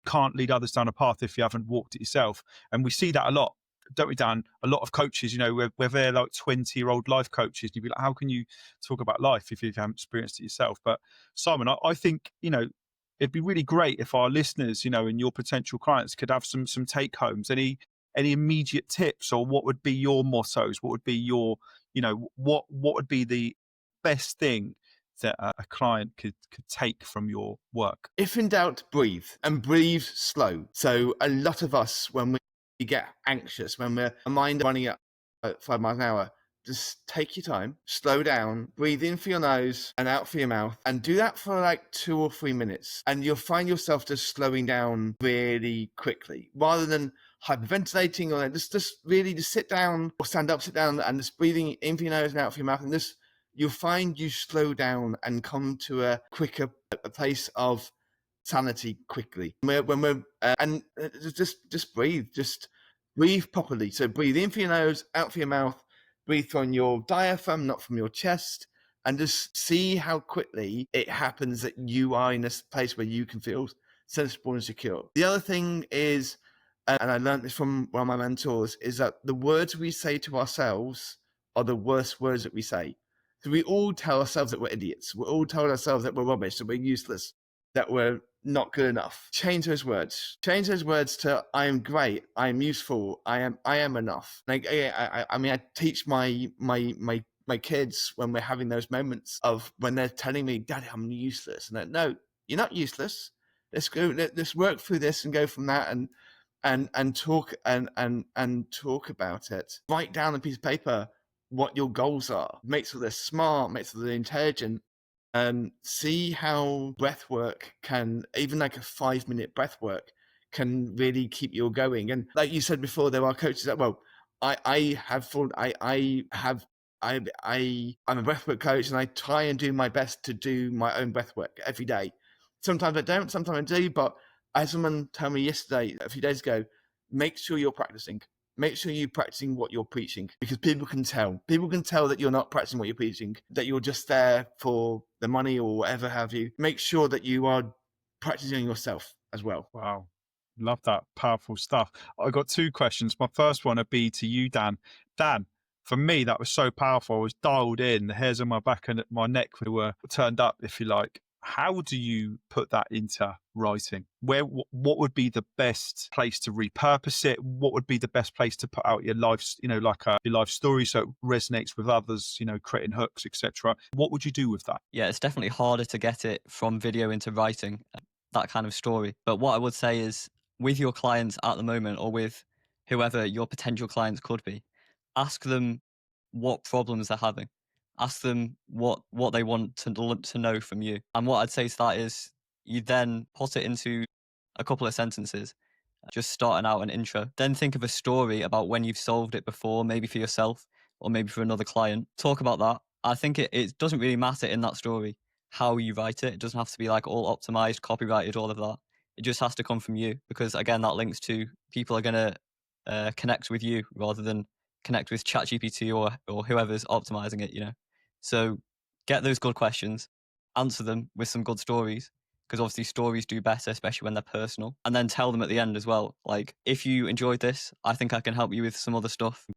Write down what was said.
can't lead others down a path if you haven't walked it yourself. And we see that a lot, don't we, Dan? A lot of coaches, where they're like 20-year-old life coaches, you'd be like, how can you talk about life if you haven't experienced it yourself? But Simon, I think, it'd be really great if our listeners, and your potential clients could have some take homes. Any immediate tips, or what would be your mottos? What would be your, what would be the best thing that a client could take from your work? If in doubt, breathe, and breathe slow. So a lot of us, when we get anxious, when we're a mind running at 5 miles an hour, just take your time, slow down, breathe in for your nose and out for your mouth, and do that for like 2 or 3 minutes. And you'll find yourself just slowing down really quickly, rather than hyperventilating, or just really just sit down or stand up, sit down, and just breathing in for your nose and out for your mouth. And this, you'll find you slow down and come to a quicker place of sanity quickly. Just breathe, just breathe properly. So breathe in for your nose, out for your mouth, breathe from your diaphragm, not from your chest, and just see how quickly it happens that you are in this place where you can feel sensible and secure. The other thing is, and I learned this from one of my mentors, is that the words we say to ourselves are the worst words that we say. So we all tell ourselves that we're idiots. We all tell ourselves that we're rubbish, that we're useless, that we're not good enough. Change those words. Change those words to I am great, I am useful, I am enough. Like I teach my kids when we're having those moments of when they're telling me, Daddy, I'm useless. And they're, no, you're not useless. Let's work through this and go from that and talk and talk about it. Write down on a piece of paper what your goals are. Make sure they're smart, make sure they're intelligent. See how breath work can, even like a 5-minute breath work, can really keep you going. And like you said before, there are coaches that, well, I'm a breathwork coach, and I try and do my best to do my own breathwork every day. Sometimes I don't, sometimes I do, but as someone told me yesterday, a few days ago, make sure you're practicing. Make sure you're practicing what you're preaching, because people can tell. People can tell that you're not practicing what you're preaching, that you're just there for the money or whatever have you. Make sure that you are practicing yourself as well. Wow. Love that. Powerful stuff. I got 2 questions. My first one would be to you, Dan. Dan, for me, that was so powerful. I was dialed in. The hairs on my back and my neck were turned up, if you like. How do you put that into writing? What would be the best place to repurpose it? What would be the best place to put out your life, your life story, so it resonates with others, creating hooks, etc. What would you do with that? Yeah, it's definitely harder to get it from video into writing, that kind of story. But what I would say is, with your clients at the moment, or with whoever your potential clients could be, ask them what problems they're having. Ask them what they want to know from you. And what I'd say to that is, you then put it into a couple of sentences, just starting out an intro. Then think of a story about when you've solved it before, maybe for yourself or maybe for another client. Talk about that. I think it doesn't really matter in that story how you write it. It doesn't have to be like all optimized, copyrighted, all of that. It just has to come from you, because again, that links to people are going to connect with you rather than connect with ChatGPT or whoever's optimizing it. So get those good questions, answer them with some good stories, because obviously stories do better, especially when they're personal. And then tell them at the end as well, like, if you enjoyed this, I think I can help you with some other stuff.